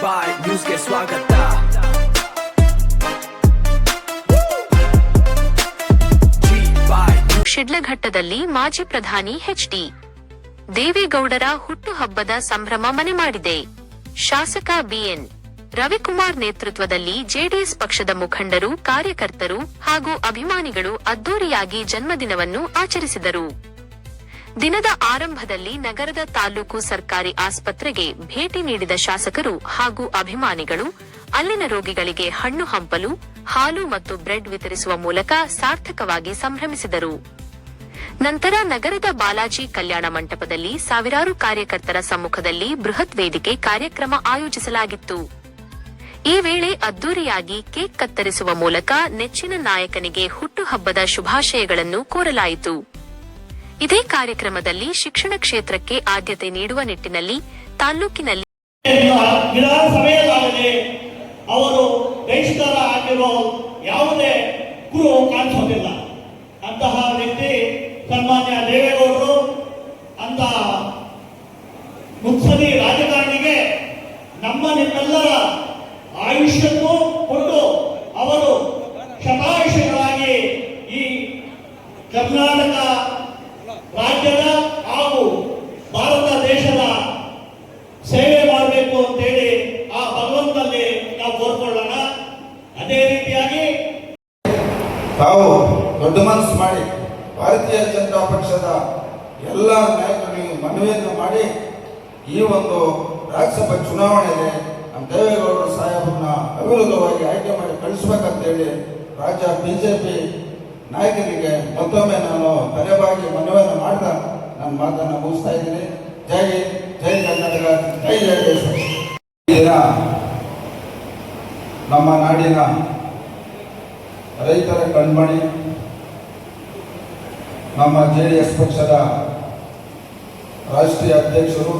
ಬಾಯ್ ನ್ಯೂಸ್ಗೆ ಸ್ವಾಗತ. ಶಿಡ್ಲಘಟ್ಟದಲ್ಲಿ ಮಾಜಿ ಪ್ರಧಾನಿ ಎಚ್.ಡಿ. ದೇವೇಗೌಡರ ಹುಟ್ಟುಹಬ್ಬದ ಸಂಭ್ರಮ ಮನೆ ಮಾಡಿದೆ. ಶಾಸಕ ಬಿಎನ್ ರವಿಕುಮಾರ್ ನೇತೃತ್ವದಲ್ಲಿ ಜೆಡಿಎಸ್ ಪಕ್ಷದ ಮುಖಂಡರು, ಕಾರ್ಯಕರ್ತರು ಹಾಗೂ ಅಭಿಮಾನಿಗಳು ಅದ್ದೂರಿಯಾಗಿ ಜನ್ಮದಿನವನ್ನು ಆಚರಿಸಿದರು. ದಿನದ ಆರಂಭದಲ್ಲಿ ನಗರದ ತಾಲೂಕು ಸರ್ಕಾರಿ ಆಸ್ಪತ್ರೆಗೆ ಭೇಟಿ ನೀಡಿದ ಶಾಸಕರು ಹಾಗೂ ಅಭಿಮಾನಿಗಳು ಅಲ್ಲಿನ ರೋಗಿಗಳಿಗೆ ಹಣ್ಣು ಹಂಪಲು, ಹಾಲು ಮತ್ತು ಬ್ರೆಡ್ ವಿತರಿಸುವ ಮೂಲಕ ಸಾರ್ಥಕವಾಗಿ ಸಂಭ್ರಮಿಸಿದರು. ನಂತರ ನಗರದ ಬಾಲಾಜಿ ಕಲ್ಯಾಣ ಮಂಟಪದಲ್ಲಿ ಸಾವಿರಾರು ಕಾರ್ಯಕರ್ತರ ಸಮ್ಮುಖದಲ್ಲಿ ಬೃಹತ್ ವೇದಿಕೆ ಕಾರ್ಯಕ್ರಮ ಆಯೋಜಿಸಲಾಗಿತ್ತು. ಈ ವೇಳೆ ಅದ್ದೂರಿಯಾಗಿ ಕೇಕ್ ಕತ್ತರಿಸುವ ಮೂಲಕ ನೆಚ್ಚಿನ ನಾಯಕನಿಗೆ ಹುಟ್ಟುಹಬ್ಬದ ಶುಭಾಶಯಗಳನ್ನು ಕೋರಲಾಯಿತು. ಇದೇ ಕಾರ್ಯಕ್ರಮದಲ್ಲಿ ಶಿಕ್ಷಣ ಕ್ಷೇತ್ರಕ್ಕೆ ಆದ್ಯತೆ ನೀಡುವ ನಿಟ್ಟಿನಲ್ಲಿ ತಾಲೂಕಿನಲ್ಲಿ ಅವರು ಬಹಿಷ್ಕಾರ ಆಗಿರೋ ಯಾವುದೇ ಗುರು ಕಾಣಿಸೋದಿಲ್ಲ. ಅಂತಹ ವ್ಯಕ್ತಿ ಸನ್ಮಾನ್ಯ ದೇವೇಗೌಡರು. ಅಂತ ಮುತ್ಸದಿ ರಾಜಕಾರಣಿಗೆ ನಿಮ್ಮೆಲ್ಲರ ಆಯುಷ್ಯಕ್ಕೂ ಕೊಟ್ಟು ಅವರು ಶತಾಯುಷಿಗಳಾಗಿ ಈ ಕರ್ನಾಟಕ ರಾಜ್ಯದ ಹಾಗೂ ಭಾರತ ದೇಶದ ಸೇವೆ ಮಾಡಬೇಕು ಅಂತೇಳಿ ಆ ಭಗವಂತನಲ್ಲಿ ನಾವು ಕೋರ್ಕೊಳ್ಳೋಣ. ಅದೇ ರೀತಿಯಾಗಿ ತಾವು ದೊಡ್ಡ ಮನಸ್ಸು ಮಾಡಿ ಭಾರತೀಯ ಜನತಾ ಪಕ್ಷದ ಎಲ್ಲ ನಾಯಕರಿಗೆ ಮನವಿಯನ್ನು ಮಾಡಿ ಈ ಒಂದು ರಾಜ್ಯಸಭಾ ಚುನಾವಣೆಗೆ ನಮ್ಮ ದೇವೇಗೌಡರು ಸಾಹೇಬರನ್ನ ಅವಿರೋಧವಾಗಿ ಆಯ್ಕೆ ಮಾಡಿ ಕಳಿಸ್ಬೇಕಂತೇಳಿ ರಾಜ್ಯ ಬಿಜೆಪಿ ನಾಯಕರಿಗೆ ಮತ್ತೊಮ್ಮೆ ನಾನು ತಲೆಬಾಗಿ ಮನವಿಯನ್ನು ಮಾಡಿದ ನನ್ನ ಮಾತನ್ನು ಮುಗಿಸ್ತಾ ಇದ್ದೀನಿ. ಜೈ ಜೈ ಕರ್ನಾಟಕ, ಜೈ ಜಯದೇಶ. ಈ ದಿನ ನಮ್ಮ ನಾಡಿನ ರೈತರ ಕಣ್ಮಣಿ, ನಮ್ಮ ಜೆಡಿಎಸ್ ಪಕ್ಷದ ರಾಷ್ಟ್ರೀಯ ಅಧ್ಯಕ್ಷರು,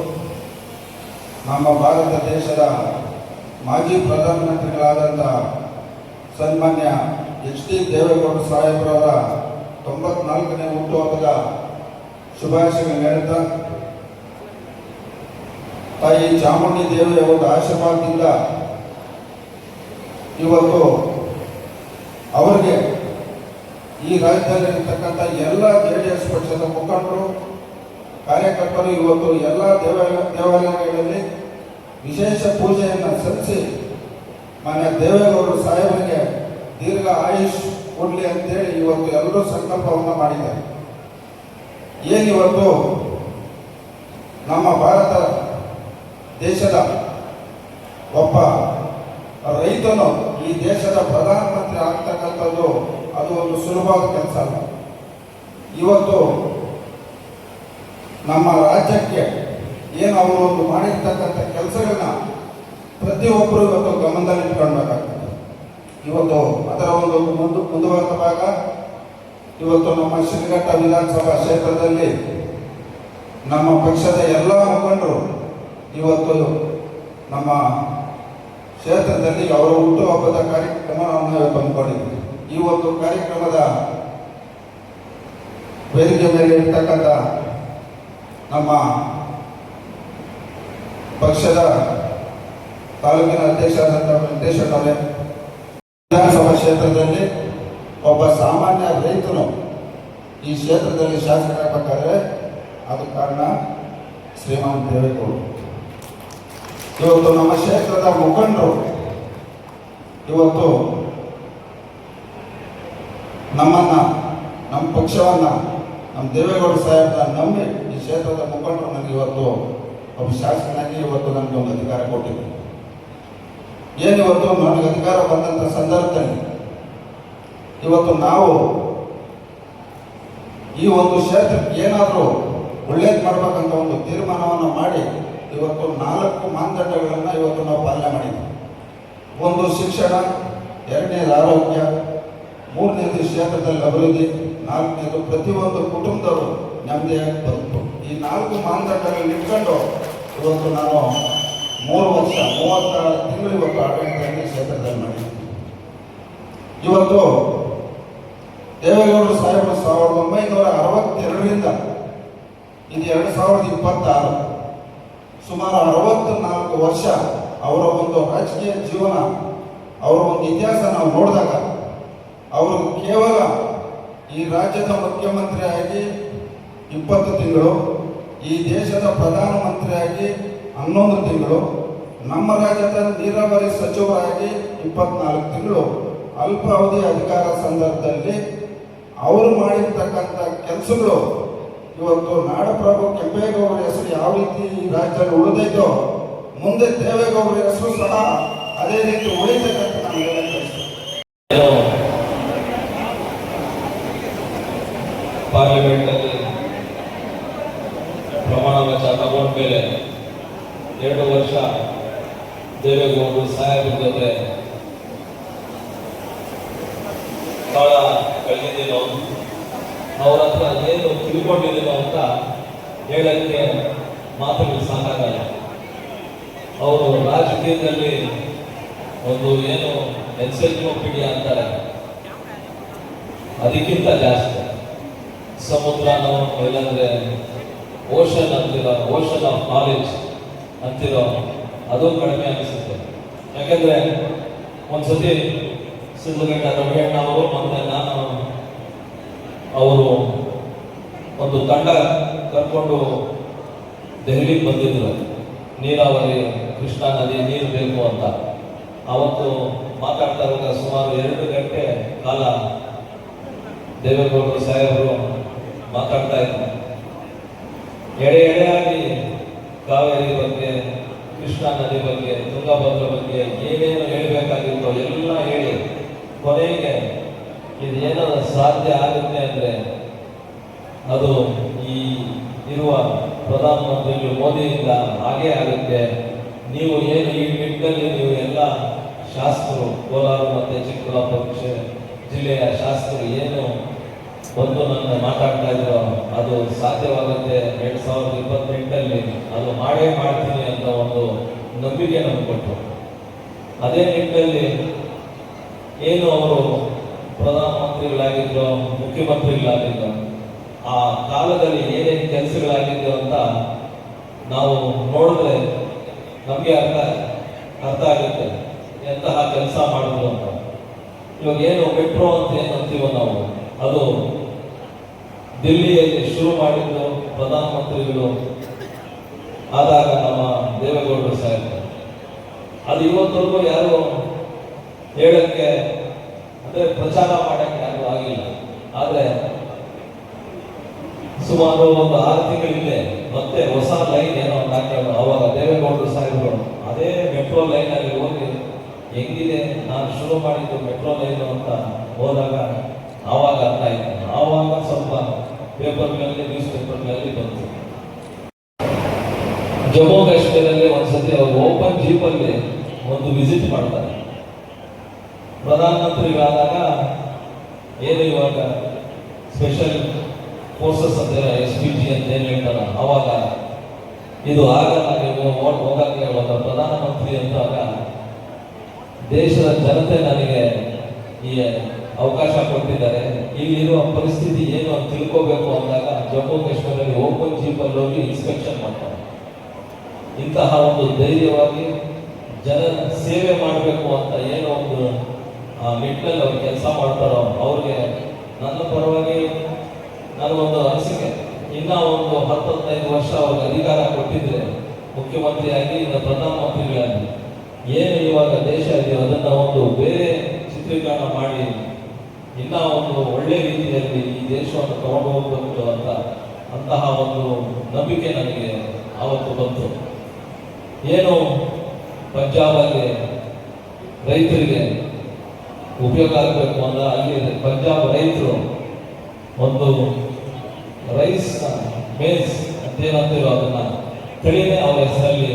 ನಮ್ಮ ಭಾರತ ದೇಶದ ಮಾಜಿ ಪ್ರಧಾನಮಂತ್ರಿಗಳಾದಂಥ ಸನ್ಮಾನ್ಯ ಎಚ್.ಡಿ. ದೇವೇಗೌಡ ಸಾಹೇಬರವರ 94ನೇ ಹುಟ್ಟುಹಬ್ಬದ ಶುಭಾಶಯಗಳನ್ನು ಹೇಳ್ತಾ, ತಾಯಿ ಚಾಮುಂಡಿ ದೇವಿಯ ಒಂದು ಆಶೀರ್ವಾದದಿಂದ ಇವತ್ತು ಅವರಿಗೆ ಈ ರಾಜ್ಯದಲ್ಲಿರ್ತಕ್ಕಂಥ ಎಲ್ಲ ಜೆಡಿಎಸ್ ಪಕ್ಷದ ಮುಖಂಡರು, ಕಾರ್ಯಕರ್ತರು ಇವತ್ತು ಎಲ್ಲ ದೇವಾಲಯಗಳಲ್ಲಿ ವಿಶೇಷ ಪೂಜೆಯನ್ನು ಸಲ್ಲಿಸಿ ಮಾನ್ಯ ದೇವೇಗೌಡರು ಸಾಹೇಬರಿಗೆ ದೀರ್ಘ ಆಯುಷ್ ಕೊಡಲಿ ಅಂತೇಳಿ ಇವತ್ತು ಎಲ್ಲರೂ ಸಂಕಲ್ಪವನ್ನು ಮಾಡಿದ್ದಾರೆ. ಏನಿವತ್ತು ನಮ್ಮ ಭಾರತ ದೇಶದ ಒಬ್ಬ ರೈತನು ಈ ದೇಶದ ಪ್ರಧಾನಮಂತ್ರಿ ಆಗ್ತಕ್ಕಂಥದ್ದು ಅದು ಒಂದು ಸುಲಭವಾದ ಕೆಲಸ ಅಲ್ಲ. ಇವತ್ತು ನಮ್ಮ ರಾಜ್ಯಕ್ಕೆ ಏನು ಅವರು ಒಂದು ಮಾಡಿರ್ತಕ್ಕಂಥ ಕೆಲಸಗಳನ್ನ ಪ್ರತಿಯೊಬ್ಬರು ಇವತ್ತು ಗಮನದಲ್ಲಿಟ್ಕೊಳ್ಬೇಕಾಗ್ತದೆ. ಇವತ್ತು ಅದರ ಒಂದು ಮುಂದುವರೆದ ಭಾಗ ಇವತ್ತು ನಮ್ಮ ಶಿಡ್ಲಘಟ್ಟ ವಿಧಾನಸಭಾ ಕ್ಷೇತ್ರದಲ್ಲಿ ನಮ್ಮ ಪಕ್ಷದ ಎಲ್ಲ ಮುಖಂಡರು ಇವತ್ತು ನಮ್ಮ ಕ್ಷೇತ್ರದಲ್ಲಿ ಅವರ ಹುಟ್ಟುಹಬ್ಬದ ಕಾರ್ಯಕ್ರಮವನ್ನು ಹಮ್ಮಿಕೊಂಡಿದ್ವಿ. ಈ ಒಂದು ಕಾರ್ಯಕ್ರಮದ ವೇದಿಕೆ ಮೇಲೆ ಇರ್ತಕ್ಕಂಥ ನಮ್ಮ ಪಕ್ಷದ ತಾಲೂಕಿನ ಅಧ್ಯಕ್ಷರಾದಂಥ ವೆಂಕಟೇಶ್ವರವರೇ, ವಿಧಾನಸಭಾ ಕ್ಷೇತ್ರದಲ್ಲಿ ಒಬ್ಬ ಸಾಮಾನ್ಯ ರೈತನು ಈ ಕ್ಷೇತ್ರದಲ್ಲಿ ಶಾಸಕರಾಗಬೇಕಾದ್ರೆ ಅದು ಕಾರಣ ಶ್ರೀಮಾನ್ ದೇವೇಗೌಡರು. ಇವತ್ತು ನಮ್ಮ ಕ್ಷೇತ್ರದ ಮುಖಂಡರು ಇವತ್ತು ನಮ್ಮನ್ನ, ನಮ್ಮ ಪಕ್ಷವನ್ನ, ನಮ್ಮ ದೇವೇಗೌಡ ಸಾಹೇಬ್ರ ನಂಬಿ ಈ ಕ್ಷೇತ್ರದ ಮುಖಂಡರು ನನಗೆ ಇವತ್ತು ಒಬ್ಬ ಶಾಸಕನಾಗಿ ಇವತ್ತು ನನಗೆ ಒಂದು ಅಧಿಕಾರ ಕೊಟ್ಟಿದ್ದೆ. ಏನಿವತ್ತು ನನಗೆ ಅಧಿಕಾರ ಬಂದಂಥ ಸಂದರ್ಭದಲ್ಲಿ ಇವತ್ತು ನಾವು ಈ ಒಂದು ಕ್ಷೇತ್ರಕ್ಕೆ ಏನಾದರೂ ಒಳ್ಳೇದು ಮಾಡ್ಬೇಕಂತ ಒಂದು ತೀರ್ಮಾನವನ್ನು ಮಾಡಿ ಇವತ್ತು 4 ಮಾನದಂಡಗಳನ್ನು ಇವತ್ತು ನಾವು ಪಾಲನೆ ಮಾಡಿದ್ವಿ. ಒಂದು ಶಿಕ್ಷಣ, 2ನೇದು ಆರೋಗ್ಯ, 3ನೇದು ಕ್ಷೇತ್ರದಲ್ಲಿ ಅಭಿವೃದ್ಧಿ, 4ನೇದು ಪ್ರತಿಯೊಂದು ಕುಟುಂಬದವರು ನೆಮ್ಮದಿಯಾಗಿ ಬದುಕು. ಈ 4 ಮಾನದಂಡಗಳನ್ನು ಇಟ್ಕೊಂಡು ಇವತ್ತು ನಾನು 3 ವರ್ಷ 36 ತಿಂಗಳು ಇವತ್ತು ಆಡಳಿತದಲ್ಲಿ ಕ್ಷೇತ್ರದಲ್ಲಿ ಮಾಡಿದ್ದೀನಿ. ಇವತ್ತು ದೇವೇಗೌಡರು ಸಾಹೇಬರು 1962ರಿಂದ ಇದು 2026 ಸುಮಾರು 64 ವರ್ಷ ಅವರ ಒಂದು ರಾಜಕೀಯ ಜೀವನ, ಅವರ ಒಂದು ಇತಿಹಾಸ ನಾವು ನೋಡಿದಾಗ ಅವರು ಕೇವಲ ಈ ರಾಜ್ಯದ ಮುಖ್ಯಮಂತ್ರಿಯಾಗಿ 20 ತಿಂಗಳು, ಈ ದೇಶದ ಪ್ರಧಾನಮಂತ್ರಿಯಾಗಿ 11 ತಿಂಗಳು, ನಮ್ಮ ರಾಜ್ಯದ ನೀರಾವರಿ ಸಚಿವರಾಗಿ 24 ತಿಂಗಳು ಅಲ್ಪಾವಧಿ ಅಧಿಕಾರ ಸಂದರ್ಭದಲ್ಲಿ ಅವರು ಮಾಡಿರ್ತಕ್ಕಂಥ ಕೆಲಸಗಳು ಇವತ್ತು ನಾಡಪ್ರಭು ಕೆಂಪೇಗೌಡರ ಹೆಸರು ಯಾವ ರೀತಿ ಈ ರಾಜ್ಯದಲ್ಲಿ ಉಳಿದೈತೋ ಮುಂದೆ ದೇವೇಗೌಡರ ಹೆಸರು ಸಹ ಅದೇ ರೀತಿ ಉಳಿತಕ್ಕಂಥ ನಾನು ಹೇಳಕ್ಕೆ ಬಯಸ್ತೇನೆ. ಪಾರ್ಲಿಮೆಂಟ್ ಅಲ್ಲಿ ಪ್ರಮಾಣ ವಚನ ತಗೊಂಡ ಮೇಲೆ 2 ವರ್ಷ ದೇವೇಗೌಡರು ಸಾಹೇಬರ ಜೊತೆ ಕಾಲ ಕಳೆದಿದ್ದೀನೋ, ಅವ್ರ ಹತ್ರ ಏನು ತಿಳ್ಕೊಂಡಿದ್ದೀನೋ ಅಂತ ಹೇಳಕ್ಕೆ ಮಾತುಗಳು ಸಾಕಾಗಲ್ಲ. ಅವರು ರಾಜಕೀಯದಲ್ಲಿ ಒಂದು ಏನು ಎನ್ಸೈಕ್ಲೋಪೀಡಿಯಾ ಅಂತಾರೆ, ಅದಕ್ಕಿಂತ ಜಾಸ್ತಿ ಸಮುದ್ರನೋ ಇಲ್ಲಾಂದ್ರೆ ಓಷನ್ ಅಂತಿರೋ, ಓಷನ್ ಆಫ್ ನಾಲೆಜ್ ಅಂತಿರೋ, ಅದು ಕಡಿಮೆ ಅನಿಸುತ್ತೆ. ಯಾಕಂದ್ರೆ ಒಂದ್ಸತಿ ಸಿದ್ಧಗಂಗಾ ರವಿಯಣ್ಣ ಅವರು ಮತ್ತೆ ನಾನು ಅವರು ಒಂದು ತಂಡ ಕರ್ಕೊಂಡು ದೆಹಲಿಗೆ ಬಂದಿದ್ರು. ನೀರಾವರಿ ಕೃಷ್ಣಾ ನದಿ ನೀರು ಬೇಕು ಅಂತ. ಅವತ್ತು ಮಾತಾಡ್ತಾ ಇರುವಾಗ ಸುಮಾರು 2 ಗಂಟೆ ಕಾಲ ದೇವೇಗೌಡರು ಸಾಹೇಬರು ಮಾತಾಡ್ತಾ ಇದ್ರು. ಎಳೆಯಾಗಿ ಕಾವೇರಿ ಬಗ್ಗೆ, ಕೃಷ್ಣಾ ನದಿ ಬಗ್ಗೆ, ತುಂಗಭದ್ರಾ ಬಗ್ಗೆ ಏನೇನು ಹೇಳಬೇಕಾಗಿತ್ತೋ ಎಲ್ಲ ಹೇಳಿ ಕೊನೆಗೆ ಇದು ಏನಾದ್ರು ಸಾಧ್ಯ ಆಗುತ್ತೆ ಅಂದರೆ ಅದು ಈ ಇರುವ ಪ್ರಧಾನಮಂತ್ರಿಗಳು ಮೋದಿಯಿಂದ ಹಾಗೇ ಆಗುತ್ತೆ. ನೀವು ಏನು ಈ ನಿಟ್ಟಿನಲ್ಲಿ ನೀವು ಎಲ್ಲ ಶಾಸಕರು, ಕೋಲಾರ ಮತ್ತು ಚಿಕ್ಕಬಳ್ಳಾಪುರ ಜಿಲ್ಲೆಯ ಶಾಸಕರು ಏನು ಬಂದು ನನ್ನ ಮಾತಾಡ್ತಾ ಇದ್ರು, ಅದು ಸಾಧ್ಯವಾಗುತ್ತೆ 2028 ಅದು ಮಾಡೇ ಮಾಡ್ತೀನಿ ಅಂತ ಒಂದು ನಂಬಿಕೆ ನಮ್ಗೆ ಕೊಟ್ಟರು. ಅದೇ ನಿಟ್ಟಿನಲ್ಲಿ ಏನು ಅವರು ಪ್ರಧಾನಮಂತ್ರಿಗಳಾಗಿದ್ರು, ಮುಖ್ಯಮಂತ್ರಿಗಳಾಗಿದ್ರು, ಆ ಕಾಲದಲ್ಲಿ ಏನೇನು ಕೆಲಸಗಳಾಗಿದ್ದು ಅಂತ ನಾವು ನೋಡಿದ್ರೆ ನಮಗೆ ಅರ್ಥ ಆಗುತ್ತೆ ಎಂತಹ ಕೆಲಸ ಮಾಡಿದ್ರು ಅಂತ. ಇವಾಗ ಏನು ಮೆಟ್ರೋ ಅಂತ ಏನು ಅಂತೀವೋ ನಾವು, ಅದು ದಿಲ್ಲಿಯಲ್ಲಿ ಶುರು ಮಾಡಿದ್ದು ಪ್ರಧಾನಮಂತ್ರಿಗಳು ಆದಾಗ ನಮ್ಮ ದೇವೇಗೌಡರು ಸಾಹೇಬರು. ಅದು ಇವತ್ತವರೆಗೂ ಯಾರು ಹೇಳಕ್ಕೆ ಅಂದ್ರೆ ಪ್ರಚಾರ ಮಾಡಕ್ಕೆ ಯಾರು ಆಗಿಲ್ಲ. ಆದ್ರೆ ಸುಮಾರು ಒಂದು 6 ತಿಂಗಳಿಂದ ಮತ್ತೆ ಹೊಸ ಲೈನ್ ಏನೋ ಹಾಕಿದ್ರು. ಅವಾಗ ದೇವೇಗೌಡರು ಸಾಹೇಬರು ಅದೇ ಮೆಟ್ರೋ ಲೈನ್ ಅಲ್ಲಿ ಹೋಗಿ ಹೆಂಗಿದೆ ನಾನು ಶುರು ಮಾಡಿದ್ದು ಮೆಟ್ರೋ ಲೈನ್ ಅಂತ ಹೋದಾಗ ಆವಾಗ ಅರ್ಥ ಆಯ್ತು. ಆವಾಗ ಸ್ವಲ್ಪ ಪೇಪರ್ಗಳಲ್ಲಿ, ನ್ಯೂಸ್ ಪೇಪರ್ಗಳಲ್ಲಿ ಬಂತು. ಜಮ್ಮು ಕಾಶ್ಮೀರಲ್ಲಿ ಒಂದ್ಸತಿ ಅವರು ಓಪನ್ ಜೀಪಲ್ಲಿ ಒಂದು ವಿಸಿಟ್ ಮಾಡ್ತಾರೆ. ಪ್ರಧಾನಮಂತ್ರಿಗಳಾದಾಗ ಏನು ಇವಾಗ ಸ್ಪೆಷಲ್ ಫೋರ್ಸಸ್ ಅಂತ SPG ಅಂತ ಏನು ಹೇಳ್ತಾರ, ಅವಾಗ ಇದು ಆಗಲ್ಲ, ನೀವು ಹೋಗಕ್ಕೆ ಒಂದು ಪ್ರಧಾನಮಂತ್ರಿ ಅಂತಾಗ ದೇಶದ ಜನತೆ ನನಗೆ ಈ ಅವಕಾಶ ಕೊಟ್ಟಿದ್ದಾರೆ, ಇಲ್ಲಿರುವ ಪರಿಸ್ಥಿತಿ ಏನು ಅಂತ ತಿಳ್ಕೋಬೇಕು ಅಂದಾಗ ಜಮ್ಮು ಕಾಶ್ಮೀರದಲ್ಲಿ ಓಪನ್ ಜೀಪಲ್ಲಿ ಹೋಗಿ ಇನ್ಸ್ಪೆಕ್ಷನ್ ಮಾಡ್ತಾರೆ. ಇಂತಹ ಒಂದು ಧೈರ್ಯವಾಗಿ ಜನ ಸೇವೆ ಮಾಡಬೇಕು ಅಂತ ಏನೋ ಒಂದು ನಿಟ್ಟಿನಲ್ಲಿ ಅವ್ರು ಕೆಲಸ ಮಾಡ್ತಾರೋ ಅವ್ರಿಗೆ ನನ್ನ ಪರವಾಗಿ ನನಗೊಂದು ಅನಿಸಿಕೆ, ಇನ್ನ ಒಂದು 10-15 ವರ್ಷ ಅವ್ರಿಗೆ ಅಧಿಕಾರ ಕೊಟ್ಟಿದ್ರೆ ಮುಖ್ಯಮಂತ್ರಿಯಾಗಿ, ಇನ್ನು ಪ್ರಧಾನಮಂತ್ರಿಗಳಾಗಿ ಏನು ಇವಾಗ ದೇಶ ಇದೆಯೋ ಅದನ್ನ ಒಂದು ಬೇರೆ ಚಿತ್ರೀಕರಣ ಮಾಡಿ ಇನ್ನ ಒಂದು ಒಳ್ಳೆ ರೀತಿಯಲ್ಲಿ ಈ ದೇಶವನ್ನು ತಗೊಂಡು ಹೋಗ್ಬೇಕು ಅಂತಹ ಒಂದು ನಂಬಿಕೆ ನನಗೆ ಆವತ್ತು ಬಂತು. ಏನು ಪಂಜಾಬಲ್ಲಿ ರೈತರಿಗೆ ಉಪಯೋಗ ಆಗಬೇಕು ಅಂದ್ರೆ ಅಲ್ಲಿ ಪಂಜಾಬ್ ರೈತರು ಒಂದು ರೈಸ್ ಮೇಸ್ ಅಂತೇನಂತೀರೋ ಅದನ್ನ ತಳಿನೇ ಅವರ ಹೆಸರಲ್ಲಿ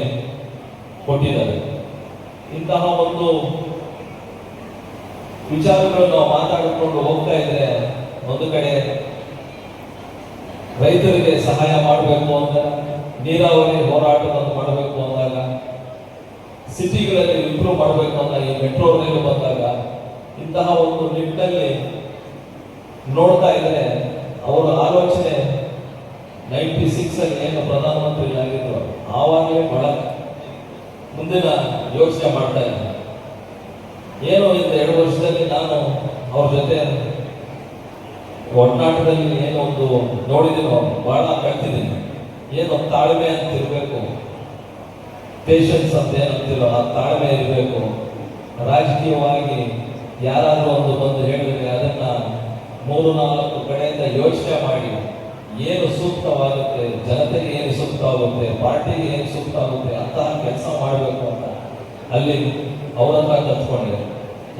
ಕೊಟ್ಟಿದ್ದಾರೆ. ಇಂತಹ ಒಂದು ವಿಚಾರಗಳು ನಾವು ಮಾತಾಡಿಕೊಂಡು ಹೋಗ್ತಾ ಇದ್ರೆ ಒಂದು ಕಡೆ ರೈತರಿಗೆ ಸಹಾಯ ಮಾಡಬೇಕು ಅಂತ ನೀರಾವರಿ ಹೋರಾಟವನ್ನು ಮಾಡಬೇಕು ಅಂದಾಗ, ಸಿಟಿಗಳಲ್ಲಿ ಇಂಪ್ರೂವ್ ಮಾಡಬೇಕು ಅಂತ ಈ ಮೆಟ್ರೋ ರೈಲು ಬಂದಾಗ, ಇಂತಹ ಒಂದು ನಿಟ್ಟಿನಲ್ಲಿ ನೋಡ್ತಾ ಇದ್ರೆ ಅವರ ಆಲೋಚನೆ 96 ಅಲ್ಲಿ ಏನು ಪ್ರಧಾನಮಂತ್ರಿಗಳಾಗಿದ್ರು ಆವಾಗಲೇ ಬಹಳ ಮುಂದಿನ ಯೋಚನೆ ಮಾಡ್ತಾ ಇದ್ದೀನಿ. ಏನು ಇಂದ 2 ವರ್ಷದಲ್ಲಿ ನಾನು ಅವ್ರ ಜೊತೆ ಒಡನಾಟದಲ್ಲಿ ಏನೋ ಒಂದು ನೋಡಿದ್ದೀನೋ ಬಹಳ ಕಲ್ತಿದ್ದೀನಿ. ಏನು ತಾಳ್ಮೆ ಅಂತ ಇರಬೇಕು, ಪೇಷನ್ಸ್ ಅಂತ ಏನಂತಿಲ್ಲ, ಆ ತಾಳ್ಮೆ ಇರಬೇಕು. ರಾಜಕೀಯವಾಗಿ ಯಾರಾದರೂ ಒಂದು ಬಂದು ಹೇಳಿದ್ರೆ ಅದನ್ನ 3-4 ಕಡೆಯಿಂದ ಯೋಚನೆ ಮಾಡಿ ಏನು ಸೂಕ್ತವಾಗುತ್ತೆ, ಜನತೆಗೆ ಏನು ಸೂಕ್ತವಾಗುತ್ತೆ, ಪಾರ್ಟಿಗೆ ಏನು ಸೂಕ್ತ ಆಗುತ್ತೆ ಅಂತಹ ಕೆಲಸ ಮಾಡಬೇಕು ಅಂತ ಅಲ್ಲಿ ಅವ್ರ ಹತ್ರ ಕಲ್ತ್ಕೊಂಡೆ.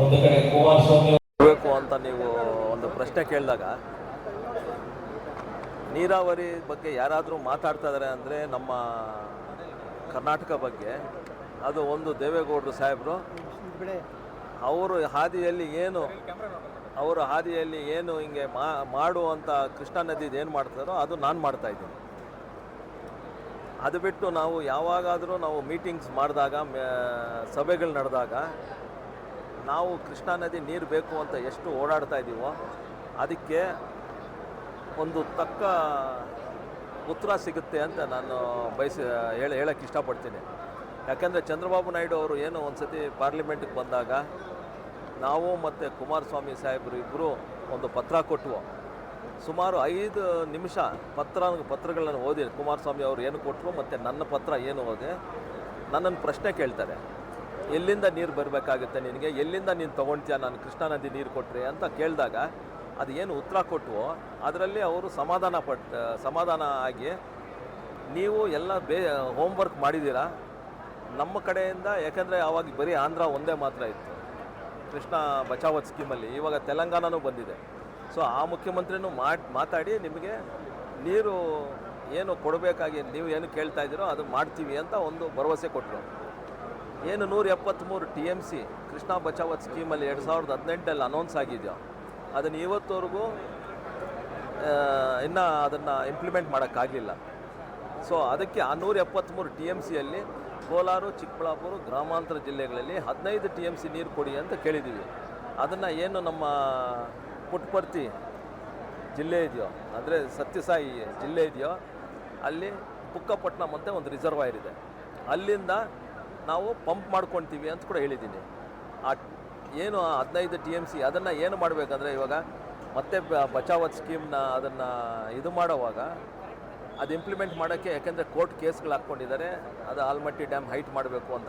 ಒಂದು ಕಡೆ ಕುಮಾರಸ್ವಾಮಿ ಬೇಕು ಅಂತ ನೀವು ಒಂದು ಪ್ರಶ್ನೆ ಕೇಳಿದಾಗ, ನೀರಾವರಿ ಬಗ್ಗೆ ಯಾರಾದರೂ ಮಾತಾಡ್ತಾ ಇದ್ದಾರೆ ಅಂದರೆ ನಮ್ಮ ಕರ್ನಾಟಕ ಬಗ್ಗೆ, ಅದು ಒಂದು ದೇವೇಗೌಡರು ಸಾಹೇಬರು ಅವರು ಹಾದಿಯಲ್ಲಿ ಏನು ಹಿಂಗೆ ಮಾಡುವಂಥ ಕೃಷ್ಣಾ ನದಿದು ಏನು ಮಾಡ್ತಾರೋ ಅದು ನಾನು ಮಾಡ್ತಾ ಇದ್ದೀನಿ. ಅದು ಬಿಟ್ಟು ನಾವು ಯಾವಾಗಾದರೂ ನಾವು ಮೀಟಿಂಗ್ಸ್ ಮಾಡಿದಾಗ, ಸಭೆಗಳು ನಡೆದಾಗ ನಾವು ಕೃಷ್ಣಾ ನದಿ ನೀರು ಬೇಕು ಅಂತ ಎಷ್ಟು ಓಡಾಡ್ತಾ ಇದ್ದೀವೋ ಅದಕ್ಕೆ ಒಂದು ತಕ್ಕ ಉತ್ತರ ಸಿಗುತ್ತೆ ಅಂತ ನಾನು ಹೇಳಕ್ಕೆ ಇಷ್ಟಪಡ್ತೀನಿ. ಯಾಕಂದರೆ ಚಂದ್ರಬಾಬು ನಾಯ್ಡು ಅವರು ಏನು ಒಂದು ಸತಿ ಪಾರ್ಲಿಮೆಂಟಿಗೆ ಬಂದಾಗ ನಾವು ಮತ್ತು ಕುಮಾರಸ್ವಾಮಿ ಸಾಹೇಬರು ಇಬ್ಬರು ಒಂದು ಪತ್ರ ಕೊಟ್ಟವು. ಸುಮಾರು 5 ನಿಮಿಷ ಪತ್ರಗಳನ್ನು ಓದಿ ಕುಮಾರಸ್ವಾಮಿ ಅವರು ಏನು ಕೊಟ್ಟರು ಮತ್ತು ನನ್ನ ಪತ್ರ ಏನು ಓದಿ ನನ್ನನ್ನು ಪ್ರಶ್ನೆ ಕೇಳ್ತಾರೆ, ಎಲ್ಲಿಂದ ನೀರು ಬರಬೇಕಾಗುತ್ತೆ ನಿನಗೆ, ಎಲ್ಲಿಂದ ನೀನು ತೊಗೊಳ್ತೀಯ ನಾನು ಕೃಷ್ಣಾ ನದಿ ನೀರು ಕೊಟ್ಟರೆ ಅಂತ ಕೇಳಿದಾಗ ಅದು ಏನು ಉತ್ತರ ಕೊಟ್ಟವೋ ಅದರಲ್ಲಿ ಅವರು ಸಮಾಧಾನ ಆಗಿ, ನೀವು ಎಲ್ಲ ಹೋಮ್ವರ್ಕ್ ಮಾಡಿದ್ದೀರಾ ನಮ್ಮ ಕಡೆಯಿಂದ. ಯಾಕಂದರೆ ಆವಾಗ ಬರೀ ಆಂಧ್ರ ಒಂದೇ ಮಾತ್ರ ಇತ್ತು ಕೃಷ್ಣಾ ಬಚಾವತ್ ಸ್ಕೀಮಲ್ಲಿ, ಇವಾಗ ತೆಲಂಗಾಣನೂ ಬಂದಿದೆ. ಸೊ ಆ ಮುಖ್ಯಮಂತ್ರಿನೂ ಮಾತಾಡಿ ನಿಮಗೆ ನೀರು ಏನು ಕೊಡಬೇಕಾಗಿ ನೀವು ಏನು ಕೇಳ್ತಾ ಇದ್ದೀರೋ ಅದು ಮಾಡ್ತೀವಿ ಅಂತ ಒಂದು ಭರವಸೆ ಕೊಟ್ಟರು. ಏನು 173 TMC ಕೃಷ್ಣಾ ಬಚಾವತ್ ಸ್ಕೀಮಲ್ಲಿ 2018 ಅನೌನ್ಸ್ ಆಗಿದೆಯೋ ಅದನ್ನು ಇವತ್ತವರೆಗೂ ಇನ್ನೂ ಅದನ್ನು ಇಂಪ್ಲಿಮೆಂಟ್ ಮಾಡೋಕ್ಕಾಗಲಿಲ್ಲ. ಸೊ ಅದಕ್ಕೆ ಆ 173 TMCಯಲ್ಲಿ ಕೋಲಾರ, ಚಿಕ್ಕಬಳ್ಳಾಪುರ, ಗ್ರಾಮಾಂತರ ಜಿಲ್ಲೆಗಳಲ್ಲಿ 15 TMC ನೀರು ಕೊಡಿ ಅಂತ ಕೇಳಿದ್ದೀವಿ. ಅದನ್ನು ಏನು ನಮ್ಮ ಪುಟ್ಟಪರ್ತಿ ಜಿಲ್ಲೆ ಇದೆಯೋ, ಅಂದರೆ ಸತ್ಯಸಾಯಿ ಜಿಲ್ಲೆ ಇದೆಯೋ, ಅಲ್ಲಿ ಬುಕ್ಕಪಟ್ಟಣಂ ಅಂತ ಒಂದು ರಿಸರ್ವಾಯರ್ ಇದೆ, ಅಲ್ಲಿಂದ ನಾವು ಪಂಪ್ ಮಾಡ್ಕೊಳ್ತೀವಿ ಅಂತ ಕೂಡ ಹೇಳಿದ್ದೀನಿ. ಆ ಏನು 15 TMC ಅದನ್ನು ಏನು ಮಾಡಬೇಕಂದ್ರೆ ಇವಾಗ ಮತ್ತೆ ಬಚಾವತ್ ಸ್ಕೀಮ್ನ ಅದನ್ನು ಇದು ಮಾಡೋವಾಗ ಅದು ಇಂಪ್ಲಿಮೆಂಟ್ ಮಾಡೋಕ್ಕೆ, ಯಾಕೆಂದರೆ ಕೋರ್ಟ್ ಕೇಸ್ಗಳು ಹಾಕ್ಕೊಂಡಿದ್ದಾರೆ, ಅದು ಆಲ್ಮಟ್ಟಿ ಡ್ಯಾಮ್ ಹೈಟ್ ಮಾಡಬೇಕು ಅಂತ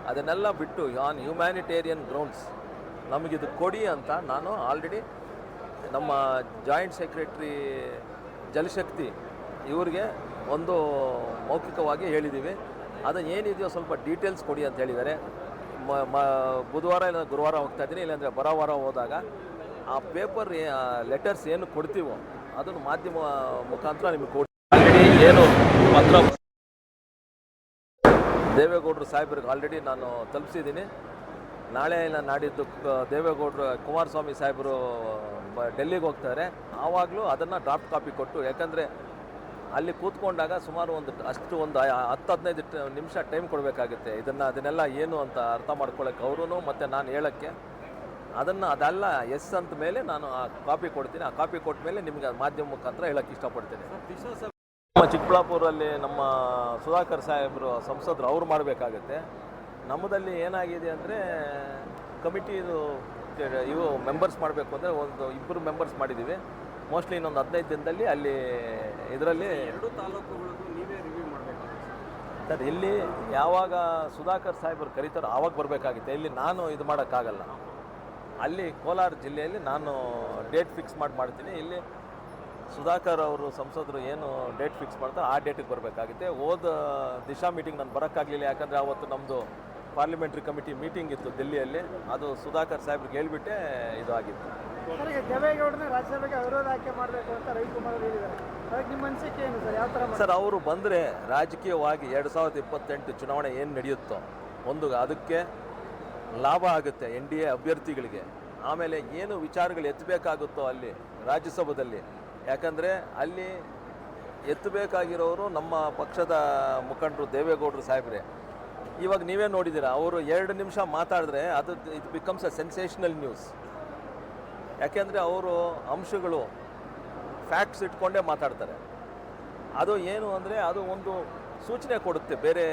ಅದನ್ನೆಲ್ಲ ಬಿಟ್ಟು ಆನ್ ಹ್ಯುಮ್ಯಾನಿಟೇರಿಯನ್ ಗ್ರೌಂಡ್ಸ್ ನಮಗಿದು ಕೊಡಿ ಅಂತ ನಾನು ಆಲ್ರೆಡಿ ನಮ್ಮ ಜಾಯಿಂಟ್ ಸೆಕ್ರೆಟ್ರಿ ಜಲಶಕ್ತಿ ಇವ್ರಿಗೆ ಒಂದು ಮೌಖಿಕವಾಗಿ ಹೇಳಿದ್ದೀವಿ. ಅದನ್ನು ಏನಿದೆಯೋ ಸ್ವಲ್ಪ ಡೀಟೇಲ್ಸ್ ಕೊಡಿ ಅಂತ ಹೇಳಿದ್ದಾರೆ. ಬುಧವಾರ ಇಲ್ಲ ಗುರುವಾರ ಹೋಗ್ತಾ ಇದ್ದೀನಿ, ಇಲ್ಲಾಂದರೆ ಬರೋವಾರ ಹೋದಾಗ ಆ ಪೇಪರ್ ಲೆಟರ್ಸ್ ಏನು ಕೊಡ್ತೀವೋ ಅದನ್ನು ಮಾಧ್ಯಮ ಮುಖಾಂತರ ನಿಮಗೆ ಕೊಡಿ. ಆಲ್ರೆಡಿ ಏನು ಪತ್ರ ದೇವೇಗೌಡರು ಸಾಹೇಬ್ರಿಗೆ ಆಲ್ರೆಡಿ ನಾನು ತಲುಪಿಸಿದ್ದೀನಿ. ನಾಳೆ ಇಲ್ಲ ನಾಡಿದ್ದು ದೇವೇಗೌಡರು ಕುಮಾರಸ್ವಾಮಿ ಸಾಹೇಬರು ಡೆಲ್ಲಿಗೆ ಹೋಗ್ತಾರೆ, ಆವಾಗಲೂ ಅದನ್ನು ಡ್ರಾಫ್ಟ್ ಕಾಪಿ ಕೊಟ್ಟು, ಯಾಕಂದರೆ ಅಲ್ಲಿ ಕೂತ್ಕೊಂಡಾಗ ಸುಮಾರು ಒಂದು 10-15 ನಿಮಿಷ ಟೈಮ್ ಕೊಡಬೇಕಾಗುತ್ತೆ. ಅದನ್ನೆಲ್ಲ ಏನು ಅಂತ ಅರ್ಥ ಮಾಡ್ಕೊಳ್ಳೋಕ್ಕೆ ಅವರು ಮತ್ತು ನಾನು ಹೇಳೋಕ್ಕೆ, ಅದೆಲ್ಲ ಎಸ್ ಅಂತ ಮೇಲೆ ನಾನು ಆ ಕಾಪಿ ಕೊಡ್ತೀನಿ. ಆ ಕಾಪಿ ಕೊಟ್ಟ ಮೇಲೆ ನಿಮಗೆ ಮಾಧ್ಯಮ ಮುಖಾಂತರ ಹೇಳೋಕ್ಕೆ ಇಷ್ಟಪಡ್ತೀನಿ. ನಮ್ಮ ಚಿಕ್ಕಬಳ್ಳಾಪುರಲ್ಲಿ ನಮ್ಮ ಸುಧಾಕರ್ ಸಾಹೇಬರು ಸಂಸದರು ಅವ್ರು ಮಾಡಬೇಕಾಗತ್ತೆ. ನಮ್ಮದಲ್ಲಿ ಏನಾಗಿದೆ ಅಂದರೆ ಕಮಿಟಿದು ಇವು ಮೆಂಬರ್ಸ್ ಮಾಡಬೇಕು ಅಂದರೆ 2 ಮೆಂಬರ್ಸ್ ಮಾಡಿದ್ದೀವಿ. ಮೋಸ್ಟ್ಲಿ ಇನ್ನೊಂದು 15 ದಿನದಲ್ಲಿ ಅಲ್ಲಿ ಇದರಲ್ಲಿ 2 ತಾಲೂಕುಗಳಿಗೂ ನೀವೇ ರಿವ್ಯೂ ಮಾಡಬೇಕು ಸರ್. ಇಲ್ಲಿ ಯಾವಾಗ ಸುಧಾಕರ್ ಸಾಹೇಬರು ಕರೀತಾರೋ ಆವಾಗ ಬರಬೇಕಾಗುತ್ತೆ. ಇಲ್ಲಿ ನಾನು ಇದು ಮಾಡೋಕ್ಕಾಗಲ್ಲ. ಅಲ್ಲಿ ಕೋಲಾರ ಜಿಲ್ಲೆಯಲ್ಲಿ ನಾನು ಡೇಟ್ ಫಿಕ್ಸ್ ಮಾಡ್ತೀನಿ. ಇಲ್ಲಿ ಸುಧಾಕರ್ ಅವರು ಸಂಸದರು ಏನು ಡೇಟ್ ಫಿಕ್ಸ್ ಮಾಡ್ತಾರೆ ಆ ಡೇಟಿಗೆ ಬರಬೇಕಾಗುತ್ತೆ. ದಿಶಾ ಮೀಟಿಂಗ್ ನಾನು ಬರೋಕ್ಕಾಗಲಿಲ್ಲ, ಯಾಕಂದರೆ ಆವತ್ತು ನಮ್ಮದು ಪಾರ್ಲಿಮೆಂಟ್ರಿ ಕಮಿಟಿ ಮೀಟಿಂಗ್ ಇತ್ತು ದಿಲ್ಲಿಯಲ್ಲಿ. ಅದು ಸುಧಾಕರ್ ಸಾಹೇಬ್ರಿಗೆ ಹೇಳ್ಬಿಟ್ಟೆ ಇದು ಆಗಿತ್ತು. ದೇವೇಗೌಡರನ್ನ ರಾಜ್ಯಸಭೆಗೆ ಅವಿರೋಧ ಆಯ್ಕೆ ಮಾಡಬೇಕು ಅಂತ ರವಿಕುಮಾರ್ ಅವರು ಹೇಳಿದ್ದಾರೆ. ಅದಕ್ಕೆ ನಿಮ್ಮ ಅನಿಸಿಕೆ ಏನು ಸರ್? ಯಾವ ಥರ ಸರ್, ಅವರು ಬಂದರೆ ರಾಜಕೀಯವಾಗಿ 2028 ಚುನಾವಣೆ ಏನು ನಡೆಯುತ್ತೋ ಅದಕ್ಕೆ ಲಾಭ ಆಗುತ್ತೆ NDA ಅಭ್ಯರ್ಥಿಗಳಿಗೆ. ಆಮೇಲೆ ಏನು ವಿಚಾರಗಳು ಎತ್ತಬೇಕಾಗುತ್ತೋ ಅಲ್ಲಿ ರಾಜ್ಯಸಭೆಯಲ್ಲಿ, ಯಾಕಂದರೆ ಅಲ್ಲಿ ಎತ್ತಬೇಕಾಗಿರೋರು ನಮ್ಮ ಪಕ್ಷದ ಮುಖಂಡರು ದೇವೇಗೌಡರು ಸಾಹೇಬ್ರೆ. ಇವಾಗ ನೀವೇ ನೋಡಿದ್ದೀರಾ, ಅವರು 2 ನಿಮಿಷ ಮಾತಾಡಿದ್ರೆ it becomes a sensational news. ಯಾಕೆಂದರೆ ಅವರು ಅಂಶಗಳು ಫ್ಯಾಕ್ಟ್ಸ್ ಇಟ್ಕೊಂಡೇ ಮಾತಾಡ್ತಾರೆ. ಅದು ಏನು ಅಂದರೆ ಅದು ಒಂದು ಸೂಚನೆ ಕೊಡುತ್ತೆ ಬೇರೆ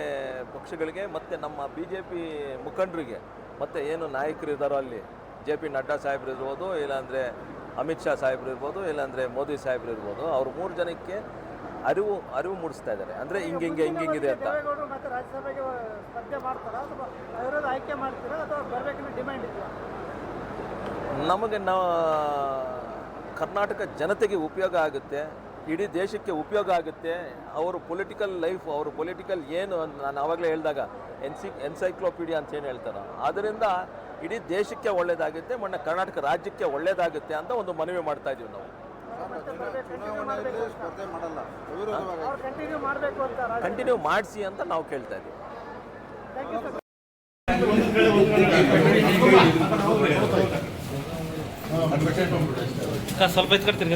ಪಕ್ಷಗಳಿಗೆ ಮತ್ತು ನಮ್ಮ ಬಿ ಜೆ ಪಿ ಮುಖಂಡರಿಗೆ ಮತ್ತು ಏನು ನಾಯಕರು ಇದ್ದಾರೋ ಅಲ್ಲಿ JP ನಡ್ಡಾ ಸಾಹೇಬ್ರು ಇರ್ಬೋದು, ಇಲ್ಲಾಂದರೆ ಅಮಿತ್ ಶಾ ಸಾಹೇಬ್ರು ಇರ್ಬೋದು, ಇಲ್ಲಾಂದರೆ ಮೋದಿ ಸಾಹೇಬ್ರು ಇರ್ಬೋದು, ಅವ್ರು 3 ಜನಕ್ಕೆ ಅರಿವು ಮೂಡಿಸ್ತಾ ಇದ್ದಾರೆ. ಅಂದರೆ ಹಿಂಗಿದೆ ಅಂತ. ದೇವೇಗೌಡರು ಮತ್ತೆ ರಾಜ್ಯಸಭೆಗೆ ಸ್ಪರ್ಧೆ ಮಾಡ್ತಾರಾ ಅಥವಾ ವಿರೋಧ ಆಯ್ಕೆ ಮಾಡ್ತೀರಾ ಅಥವಾ ಬರಬೇಕನ್ನೋ ಡಿಮ್ಯಾಂಡ್ ಇದೆಯಾ? ನಮಗೆ ಕರ್ನಾಟಕ ಜನತೆಗೆ ಉಪಯೋಗ ಆಗುತ್ತೆ, ಇಡೀ ದೇಶಕ್ಕೆ ಉಪಯೋಗ ಆಗುತ್ತೆ. ಅವರು ಪೊಲಿಟಿಕಲ್ ಲೈಫ್, ಅವರು ಪೊಲಿಟಿಕಲ್ ಏನು ನಾನು ಆವಾಗಲೇ ಹೇಳಿದಾಗ ಎನ್ಸೈಕ್ಲೋಪೀಡಿಯಾ ಅಂತ ಏನು ಹೇಳ್ತಾರೋ, ಅದರಿಂದ ಇಡೀ ದೇಶಕ್ಕೆ ಒಳ್ಳೆಯದಾಗುತ್ತೆ, ಕರ್ನಾಟಕ ರಾಜ್ಯಕ್ಕೆ ಒಳ್ಳೆಯದಾಗುತ್ತೆ ಅಂತ ಒಂದು ಮನವಿ ಮಾಡ್ತಾ ಇದ್ದೀವಿ ನಾವು. ಚುನಾವಣೆಯಲ್ಲಿ ಸ್ಪರ್ಧೆ ಮಾಡಲ್ಲ, ಅವಿರೋಧವಾಗಿ ಅವ್ರು ಕಂಟಿನ್ಯೂ ಮಾಡಬೇಕು ಅಂತ ಕಂಟಿನ್ಯೂ ಮಾಡಿಸಿ ಅಂತ ನಾವು ಕೇಳ್ತಾ ಇದ್ದೀವಿ. Thank you sir. ಸ್ವಲ್ಪ ಎತ್ಕೊಡ್ತೀರಿ